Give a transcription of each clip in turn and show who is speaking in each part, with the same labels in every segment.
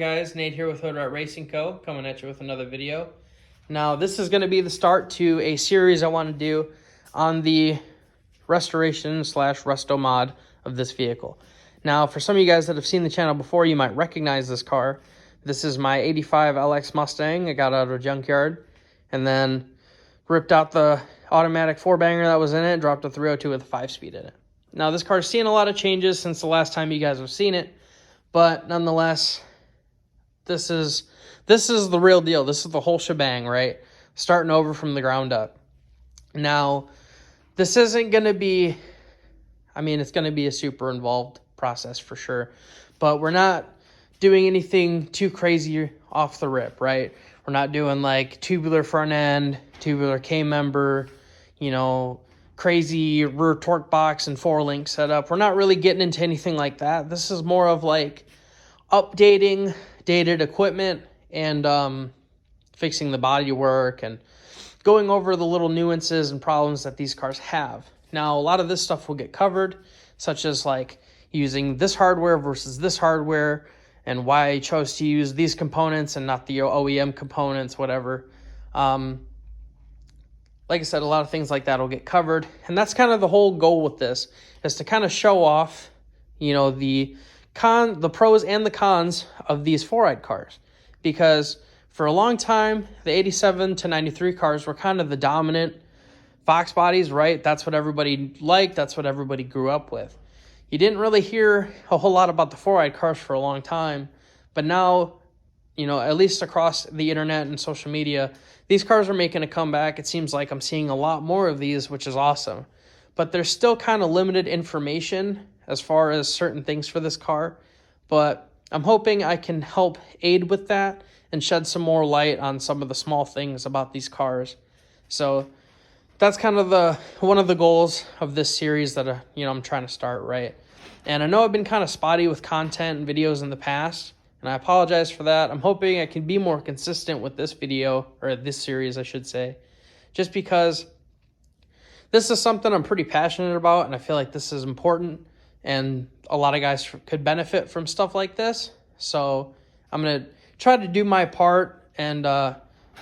Speaker 1: guys? Nate here with Hood Rat Racing Co. coming at you with another video. Now this is going to be the start to a series I want to do on the restoration slash resto mod of this vehicle. Now for some of you guys that have seen the channel before, you might recognize this car. This is my 85 LX Mustang. I got out of a junkyard and then ripped out the automatic 4-banger that was in it, dropped a 302 with a 5-speed in it. Now this car's seen a lot of changes since the last time you guys have seen it, but nonetheless, this is the real deal. This is the whole shebang, right? Starting over from the ground up. Now, this isn't going to be, it's going to be a super involved process for sure, but we're not doing anything too crazy off the rip, right? We're not doing like tubular front end, tubular K-member, crazy rear torque box and 4-link setup. We're not really getting into anything like that. This is more of like updating dated equipment and fixing the body work and going over the little nuances and problems that these cars have. Now, a lot of this stuff will get covered, such as like using this hardware versus this hardware and why I chose to use these components and not the OEM components, whatever. Like I said, a lot of things like that will get covered. And that's kind of the whole goal with this, is to kind of show off, the pros and the cons of these 4-eyed cars. Because for a long time, the 87 to 93 cars were kind of the dominant Fox bodies, right? That's what everybody liked. That's what everybody grew up with. You didn't really hear a whole lot about the 4-eyed cars for a long time. But now, at least across the internet and social media, these cars are making a comeback. It seems like I'm seeing a lot more of these, which is awesome. But there's still kind of limited information as far as certain things for this car. But I'm hoping I can help aid with that and shed some more light on some of the small things about these cars. So that's kind of one of the goals of this series that I'm trying to start, right? And I know I've been kind of spotty with content and videos in the past, and I apologize for that. I'm hoping I can be more consistent with this video, or this series, I should say, just because this is something I'm pretty passionate about, and I feel like this is important, and a lot of guys could benefit from stuff like this. So I'm going to try to do my part and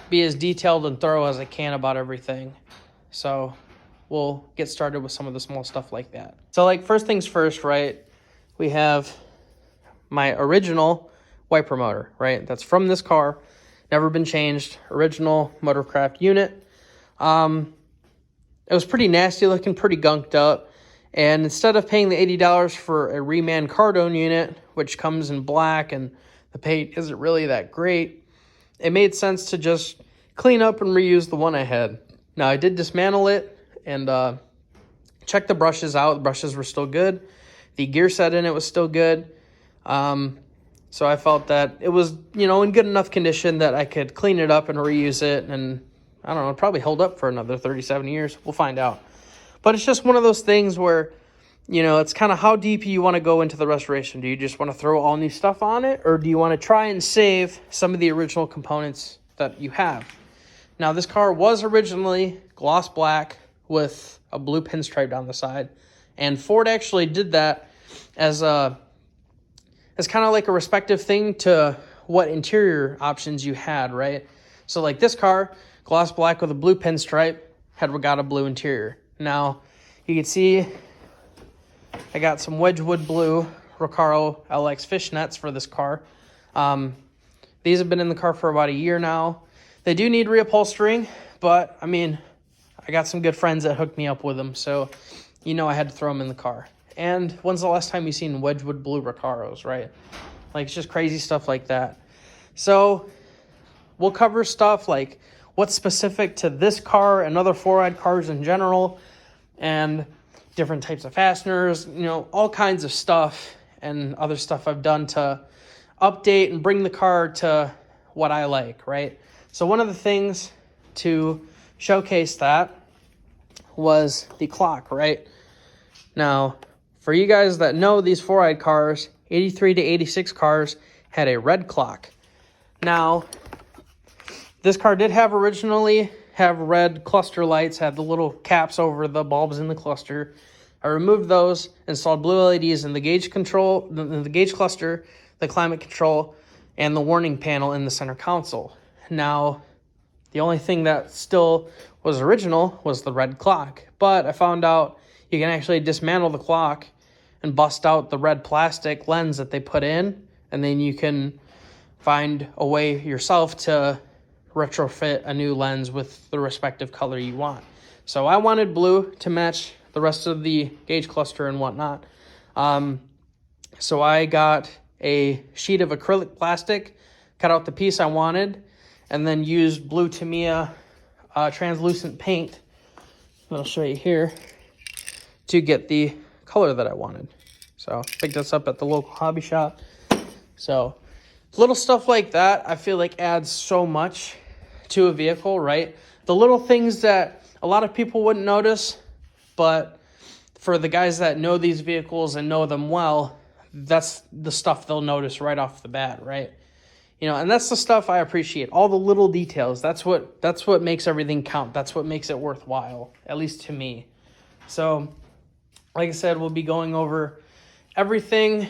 Speaker 1: be as detailed and thorough as I can about everything. So we'll get started with some of the small stuff like that. So like first things first, right? We have my original wiper motor, right? That's from this car, never been changed, original Motorcraft unit. It was pretty nasty looking, pretty gunked up. And instead of paying the $80 for a reman Cardone unit, which comes in black and the paint isn't really that great, it made sense to just clean up and reuse the one I had. Now, I did dismantle it and check the brushes out. The brushes were still good. The gear set in it was still good. So I felt that it was, in good enough condition that I could clean it up and reuse it. And I don't know, it probably held up for another 37 years. We'll find out. But it's just one of those things where, it's kind of how deep you want to go into the restoration. Do you just want to throw all new stuff on it? Or do you want to try and save some of the original components that you have? Now, this car was originally gloss black with a blue pinstripe down the side. And Ford actually did that as kind of like a respective thing to what interior options you had, right? So like this car, gloss black with a blue pinstripe, had regatta blue interior. Now, you can see I got some Wedgwood blue Recaro LX fishnets for this car. These have been in the car for about a year now. They do need reupholstering, but I got some good friends that hooked me up with them, so I had to throw them in the car. And when's the last time you seen Wedgwood blue Recaros, right? Like, it's just crazy stuff like that. So we'll cover stuff like what's specific to this car and other 4-eyed cars in general, and different types of fasteners, all kinds of stuff and other stuff I've done to update and bring the car to what I like, right? So one of the things to showcase that was the clock, right? Now, for you guys that know these 4-eyed cars, 83 to 86 cars had a red clock. Now, this car did originally have red cluster lights, had the little caps over the bulbs in the cluster. I removed those, installed blue LEDs in the gauge control, the gauge cluster, the climate control, and the warning panel in the center console. Now, the only thing that still was original was the red clock, but I found out you can actually dismantle the clock and bust out the red plastic lens that they put in, and then you can find a way yourself to retrofit a new lens with the respective color you want. So I wanted blue to match the rest of the gauge cluster and whatnot. So I got a sheet of acrylic plastic, cut out the piece I wanted, and then used blue Tamiya translucent paint, I'll show you here, to get the color that I wanted. So picked this up at the local hobby shop. So little stuff like that, I feel like adds so much to a vehicle, right? The little things that a lot of people wouldn't notice, but for the guys that know these vehicles and know them well, that's the stuff they'll notice right off the bat, right? You know, and that's the stuff I appreciate. All the little details. That's what makes everything count. That's what makes it worthwhile, at least to me. So, like I said, we'll be going over everything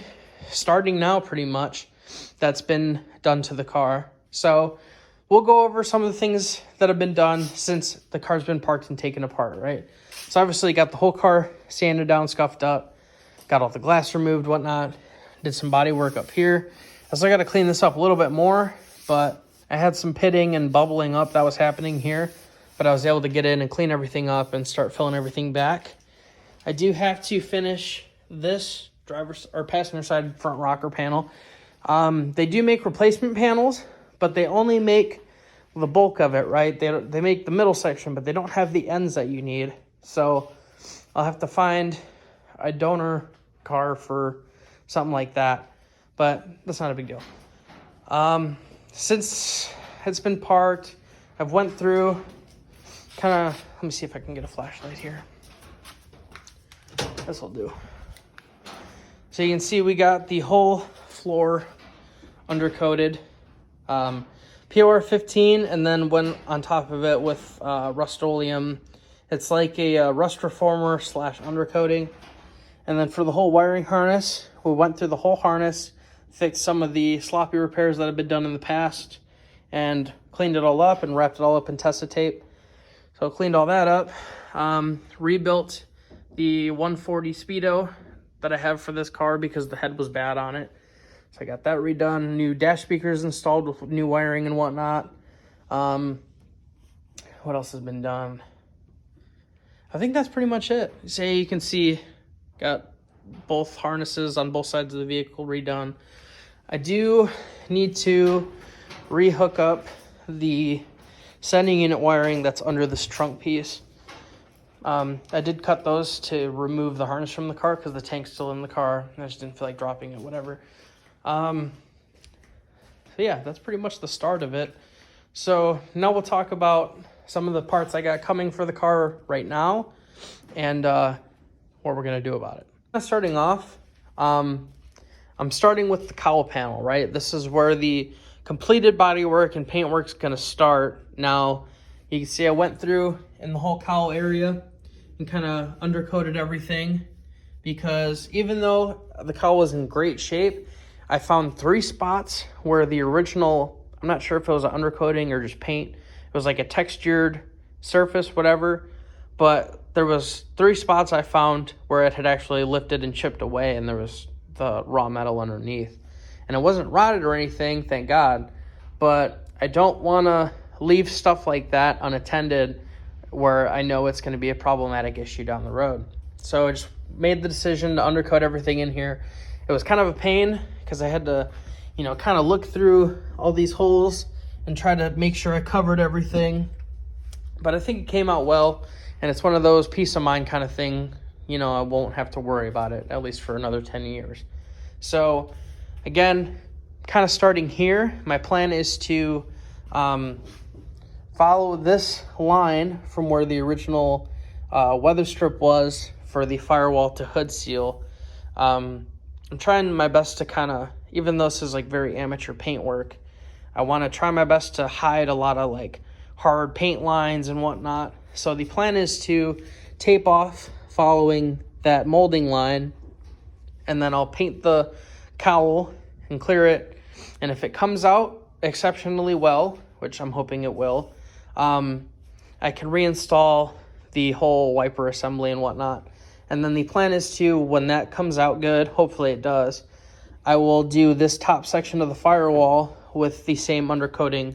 Speaker 1: starting now pretty much that's been done to the car. So, we'll go over some of the things that have been done since the car's been parked and taken apart, right? So, obviously, got the whole car sanded down, scuffed up, got all the glass removed, whatnot, did some body work up here. I still got to clean this up a little bit more, but I had some pitting and bubbling up that was happening here, but I was able to get in and clean everything up and start filling everything back. I do have to finish this driver's or passenger side front rocker panel. They do make replacement panels, but they only make the bulk of it, right? They make the middle section, but they don't have the ends that you need. So I'll have to find a donor car for something like that, but that's not a big deal. Since it's been parked, I've went through let me see if I can get a flashlight here. This will do. So you can see we got the whole floor undercoated, POR 15, and then went on top of it with Rust-Oleum. It's like a rust reformer / undercoating. And then for the whole wiring harness, we went through the whole harness, fixed some of the sloppy repairs that have been done in the past, and cleaned it all up and wrapped it all up in Tessa tape. So cleaned all that up, rebuilt the 140 Speedo that I have for this car because the head was bad on it. So I got that redone, new dash speakers installed with new wiring and whatnot. What else has been done? I think that's pretty much it. So you can see, got both harnesses on both sides of the vehicle redone. I do need to rehook up the sending unit wiring that's under this trunk piece. I did cut those to remove the harness from the car because the tank's still in the car. I just didn't feel like dropping it, whatever. So yeah, that's pretty much the start of it. So now we'll talk about some of the parts I got coming for the car right now and what we're going to do about it. Starting off, I'm starting with the cowl panel, right? This is where the completed bodywork and paintwork is going to start. Now, you can see I went through in the whole cowl area and kind of undercoated everything because even though the cowl was in great shape, I found 3 spots where the original, I'm not sure if it was an undercoating or just paint. It was like a textured surface, whatever, but there was 3 spots I found where it had actually lifted and chipped away and there was the raw metal underneath. And it wasn't rotted or anything, thank God, but I don't want to leave stuff like that unattended where I know it's going to be a problematic issue down the road. So I just made the decision to undercoat everything in here. It was kind of a pain because I had to, kind of look through all these holes and try to make sure I covered everything. But I think it came out well, and it's one of those peace of mind kind of thing. I won't have to worry about it, at least for another 10 years. So, again, kind of starting here, my plan is to follow this line from where the original weather strip was for the firewall to hood seal. I'm trying my best to kind of, even though this is like very amateur paint work, I want to try my best to hide a lot of like hard paint lines and whatnot. So the plan is to tape off following that molding line, and then I'll paint the cowl and clear it And if it comes out exceptionally well, which I'm hoping it will, I can reinstall the whole wiper assembly and whatnot. And then the plan is to, when that comes out good, hopefully it does, I will do this top section of the firewall with the same undercoating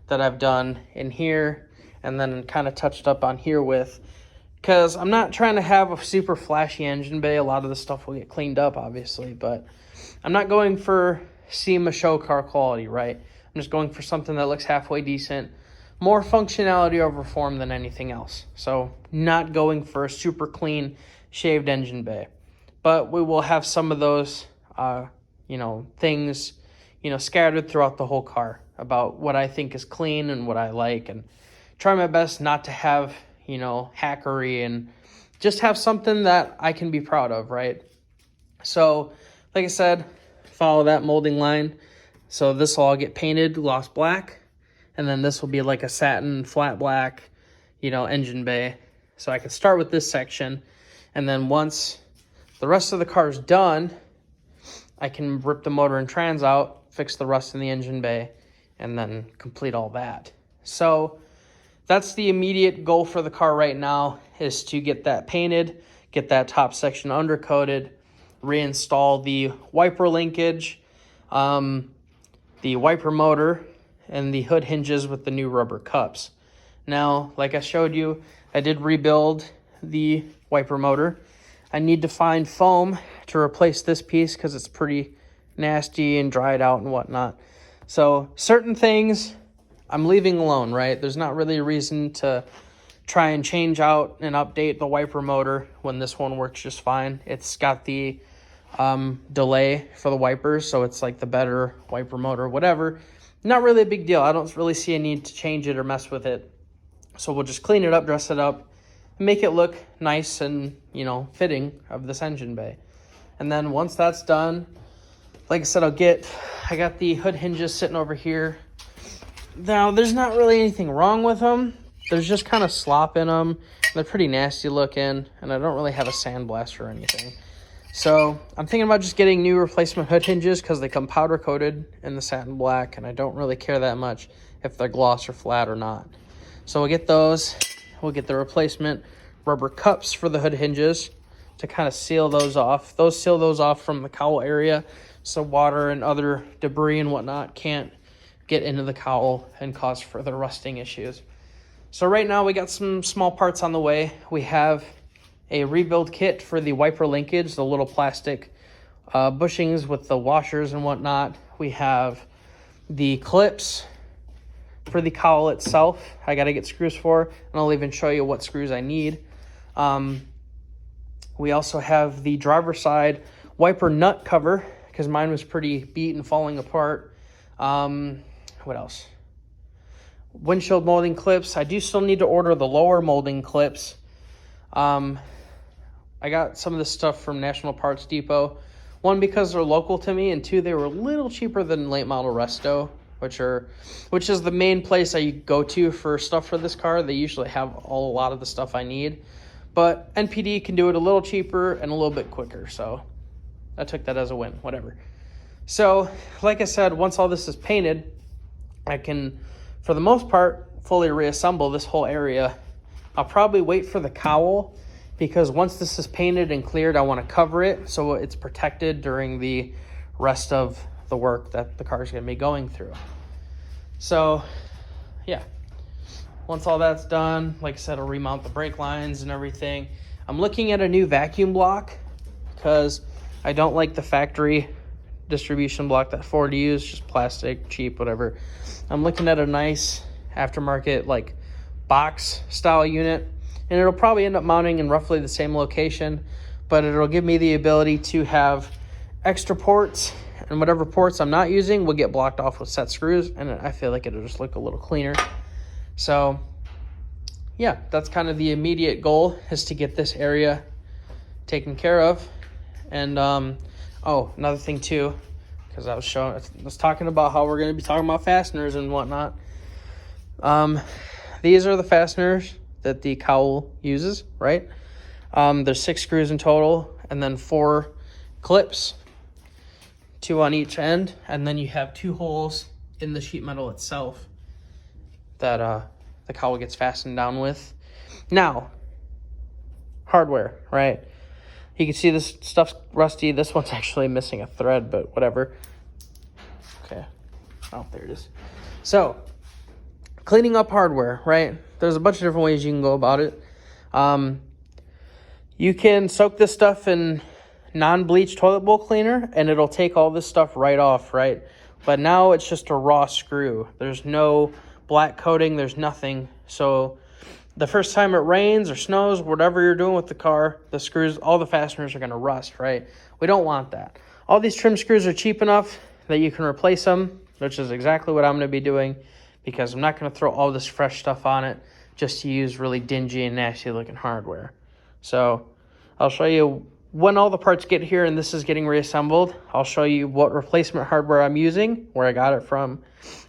Speaker 1: that I've done in here and then kind of touched up on here with, because I'm not trying to have a super flashy engine bay. A lot of the stuff will get cleaned up, obviously, but I'm not going for SEMA show car quality, right? I'm just going for something that looks halfway decent, more functionality over form than anything else. So not going for a super clean shaved engine bay, but we will have some of those, things, scattered throughout the whole car about what I think is clean and what I like, and try my best not to have, hackery, and just have something that I can be proud of, right? So, like I said, follow that molding line. So this will all get painted gloss black, and then this will be like a satin flat black, engine bay. So I can start with this section, and then once the rest of the car is done, I can rip the motor and trans out, fix the rust in the engine bay, and then complete all that. So that's the immediate goal for the car right now, is to get that painted, get that top section undercoated, reinstall the wiper linkage, the wiper motor, and the hood hinges with the new rubber cups. Now, like I showed you, I did rebuild the wiper motor. I need to find foam to replace this piece because it's pretty nasty and dried out and whatnot. So certain things I'm leaving alone, right? There's not really a reason to try and change out and update the wiper motor when this one works just fine. It's got the delay for the wipers, so it's like the better wiper motor, whatever. Not really a big deal. I don't really see a need to change it or mess with it. So we'll just clean it up, dress it up, and make it look nice and, fitting of this engine bay. And then once that's done, like I said, I got the hood hinges sitting over here. Now, there's not really anything wrong with them. There's just kind of slop in them. They're pretty nasty looking, and I don't really have a sandblaster or anything. So I'm thinking about just getting new replacement hood hinges because they come powder coated in the satin black, and I don't really care that much if they're gloss or flat or not. So we'll get those. We'll get the replacement rubber cups for the hood hinges to kind of seal those off. Seal those off from the cowl area so water and other debris and whatnot can't get into the cowl and cause further rusting issues. So right now we got some small parts on the way. We have a rebuild kit for the wiper linkage, the little plastic bushings with the washers and whatnot. We have the clips for the cowl itself. I got to get screws for, and I'll even show you what screws I need. We also have the driver's side wiper nut cover because mine was pretty beat and falling apart. What else? Windshield molding clips. I do still need to order the lower molding clips. I got some of this stuff from National Parts Depot. One, because they're local to me, and two, they were a little cheaper than late model Resto, which is the main place I go to for stuff for this car. They usually have a lot of the stuff I need, but NPD can do it a little cheaper and a little bit quicker, so I took that as a win, whatever. So, like I said, once all this is painted, I can, for the most part, fully reassemble this whole area. I'll probably wait for the cowl, because once this is painted and cleared, I want to cover it so it's protected during the rest of the work that the car is going to be going through. So, yeah. Once all that's done, like I said, I'll remount the brake lines and everything. I'm looking at a new vacuum block because I don't like the factory distribution block that Ford used, just plastic, cheap, whatever. I'm looking at a nice aftermarket, like, box style unit, and it'll probably end up mounting in roughly the same location, but it'll give me the ability to have extra ports, and whatever ports I'm not using will get blocked off with set screws, and I feel like it'll just look a little cleaner. So yeah, that's kind of the immediate goal, is to get this area taken care of. And oh, another thing too, because I was talking about how we're going to be talking about fasteners and whatnot. These are the fasteners that the cowl uses, right? There's 6 screws in total, and then 4 clips 2 on each end, and then you have 2 holes in the sheet metal itself that the cowl gets fastened down with. Now, hardware, right? You can see this stuff's rusty. This one's actually missing a thread, but whatever. Okay. Oh, there it is. So, cleaning up hardware, right? There's a bunch of different ways you can go about it. You can soak this stuff in non-bleach toilet bowl cleaner, and it'll take all this stuff right off, right? But now it's just a raw screw. There's no black coating. There's nothing. So the first time it rains or snows, whatever you're doing with the car, the screws, all the fasteners are going to rust, right? We don't want that. All these trim screws are cheap enough that you can replace them, which is exactly what I'm going to be doing, because I'm not going to throw all this fresh stuff on it just to use really dingy and nasty looking hardware. So I'll show you when all the parts get here and this is getting reassembled. I'll show you what replacement hardware I'm using, where I got it from,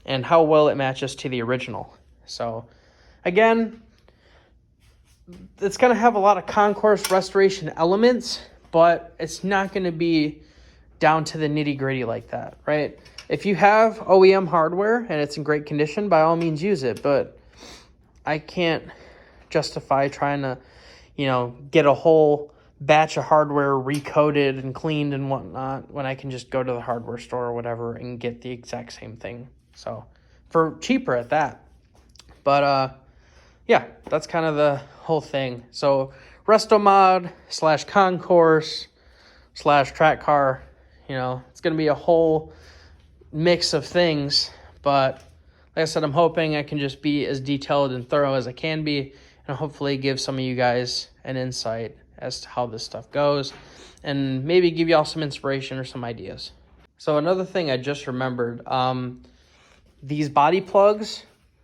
Speaker 1: and how well it matches to the original. So again, it's going to have a lot of concourse restoration elements, but it's not going to be down to the nitty gritty like that, right? If you have OEM hardware and it's in great condition, by all means use it, but I can't justify trying to, get a whole batch of hardware recoated and cleaned and whatnot when I can just go to the hardware store or whatever and get the exact same thing. So for cheaper at that. But yeah, that's kind of the whole thing. So Restomod / Concourse / track car, it's going to be a whole mix of things. But like I said, I'm hoping I can just be as detailed and thorough as I can be, and hopefully give some of you guys an insight as to how this stuff goes, and maybe give y'all some inspiration or some ideas. So another thing I just remembered, these body plugs,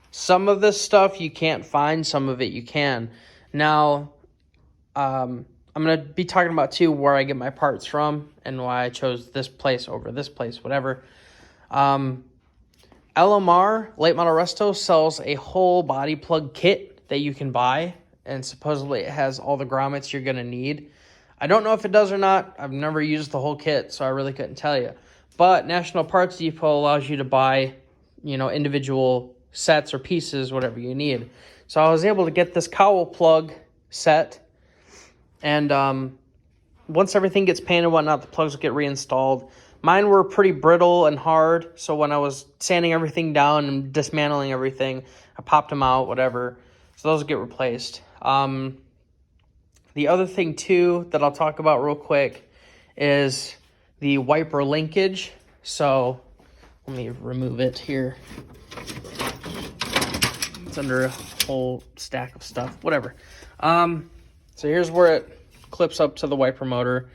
Speaker 1: some of this stuff you can't find, some of it you can. Now, I'm going to be talking about too where I get my parts from and why I chose this place over this place, whatever. LMR, Late Model Resto, sells a whole body plug kit that you can buy, and supposedly it has all the grommets you're going to need. I don't know if it does or not. I've never used the whole kit, so I really couldn't tell you. But National Parts Depot allows you to buy, individual sets or pieces, whatever you need. So I was able to get this cowl plug set, and once everything gets painted and whatnot, the plugs will get reinstalled. Mine were pretty brittle and hard, so when I was sanding everything down and dismantling everything, I popped them out, whatever. So those will get replaced. The other thing, too, that I'll talk about real quick is the wiper linkage. So let me remove it here. It's under a whole stack of stuff, whatever. So here's where it clips up to the wiper motor.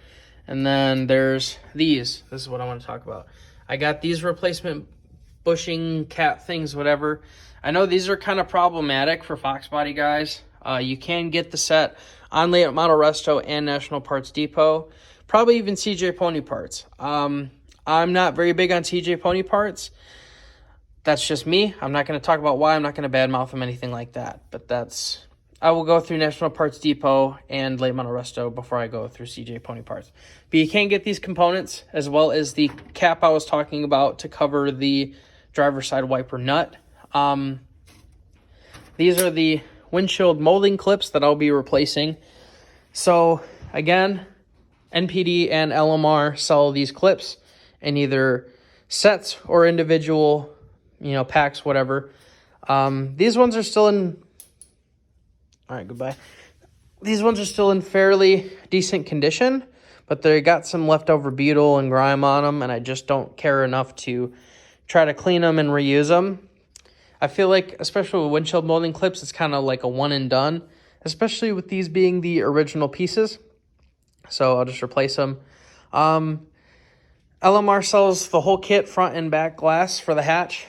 Speaker 1: And then there's these. This is what I want to talk about. I got these replacement bushing cap things, whatever. I know these are kind of problematic for Fox Body guys. You can get the set on Late Model Resto and National Parts Depot. Probably even CJ Pony Parts. I'm not very big on CJ Pony Parts. That's just me. I'm not going to talk about why. I'm not going to badmouth them, anything like that. But I will go through National Parts Depot and Late Model Resto before I go through CJ Pony Parts. But you can get these components as well as the cap I was talking about to cover the driver's side wiper nut. These are the windshield molding clips that I'll be replacing. So again, NPD and LMR sell these clips in either sets or individual, packs, whatever. These ones are still in... All right, goodbye. These ones are still in fairly decent condition, but they got some leftover butyl and grime on them, and I just don't care enough to try to clean them and reuse them. I feel like, especially with windshield molding clips, it's kind of like a one and done, especially with these being the original pieces. So I'll just replace them. LMR sells the whole kit, front and back glass for the hatch.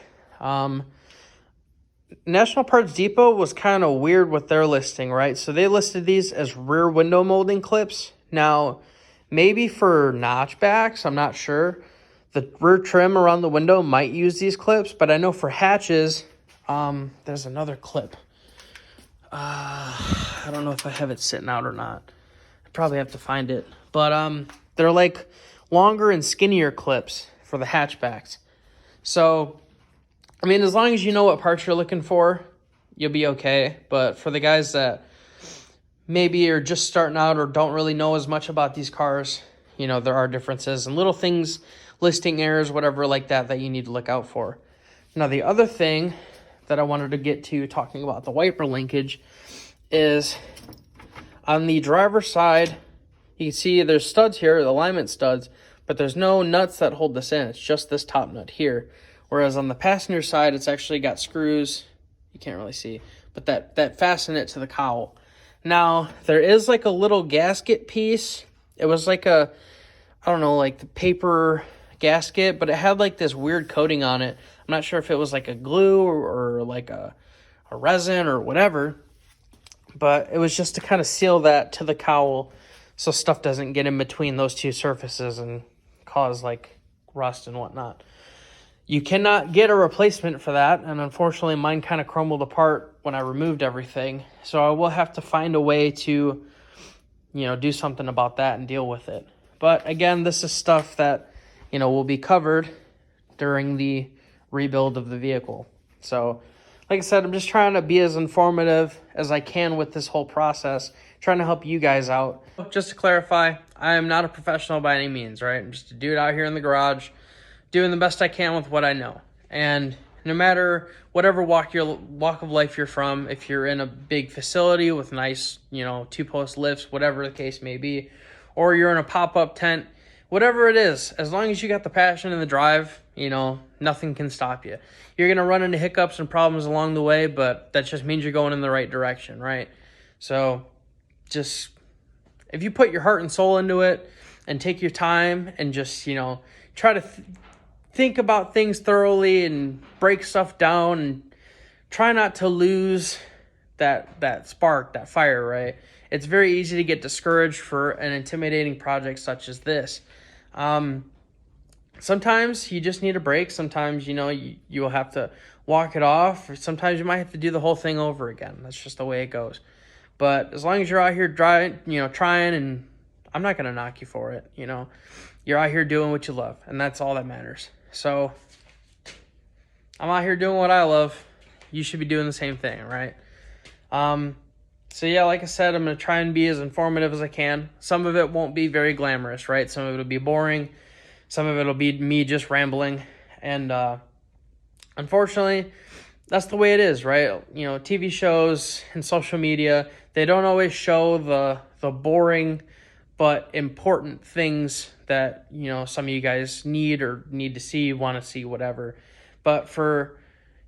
Speaker 1: National Parts Depot was kind of weird with their listing, right? So they listed these as rear window molding clips. Now, maybe for notchbacks, I'm not sure. The rear trim around the window might use these clips, but I know for hatches, there's another clip. I don't know if I have it sitting out or not. I probably have to find it. But they're like longer and skinnier clips for the hatchbacks. So, I mean, as long as you know what parts you're looking for, you'll be okay. But for the guys that maybe are just starting out or don't really know as much about these cars, you know, there are differences and little things, listing errors, whatever like that, that you need to look out for. Now, the other thing that I wanted to get to talking about the wiper linkage is on the driver's side, you can see there's studs here, the alignment studs, but there's no nuts that hold this in. It's just this top nut here. Whereas on the passenger side, it's actually got screws, you can't really see, but that fasten it to the cowl. Now, there is like a little gasket piece. It was like a, I don't know, like the paper gasket, but it had like this weird coating on it. I'm not sure if it was like a glue or like a resin or whatever, but it was just to kind of seal that to the cowl so stuff doesn't get in between those two surfaces and cause like rust and whatnot. You cannot get a replacement for that, and unfortunately mine kind of crumbled apart when I removed everything. So I will have to find a way to, you know, do something about that and deal with it. But again, this is stuff that, you know, will be covered during the rebuild of the vehicle. So like I said, I'm just trying to be as informative as I can with this whole process, trying to help you guys out. Just to clarify, I am not a professional by any means, right? I'm just a dude out here in the garage doing the best I can with what I know. And no matter whatever walk of life you're from, if you're in a big facility with nice, you know, 2-post lifts, whatever the case may be, or you're in a pop-up tent, whatever it is, as long as you got the passion and the drive, you know, nothing can stop you. You're going to run into hiccups and problems along the way, but that just means you're going in the right direction, right? So just, if you put your heart and soul into it and take your time and just, you know, try to think about things thoroughly and break stuff down and try not to lose that spark, that fire, right? It's very easy to get discouraged for an intimidating project such as this. Sometimes you just need a break. Sometimes, you know, you'll have to walk it off, or sometimes you might have to do the whole thing over again. That's just the way it goes. But as long as you're out here trying, and I'm not going to knock you for it, you know. You're out here doing what you love, and that's all that matters. So I'm out here doing what I love. You should be doing the same thing, right? So yeah, like I said, I'm going to try and be as informative as I can. Some of it won't be very glamorous, right? Some of it will be boring. Some of it will be me just rambling. And unfortunately, that's the way it is, right? You know, TV shows and social media, they don't always show the boring but important things that, you know, some of you guys need to see, want to see, whatever. But for,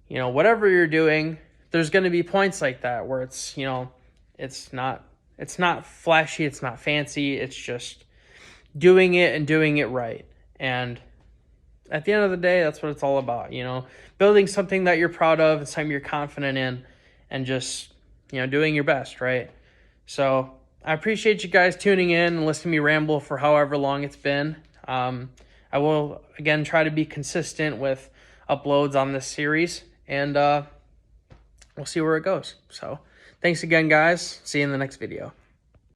Speaker 1: you know, whatever you're doing, there's going to be points like that where it's, you know, it's not flashy, it's not fancy, it's just doing it and doing it right. And at the end of the day, that's what it's all about, you know, building something that you're proud of and something you're confident in, and just, you know, doing your best, right? So I appreciate you guys tuning in and listening to me ramble for however long it's been. I will, again, try to be consistent with uploads on this series, and we'll see where it goes. So thanks again, guys. See you in the next video.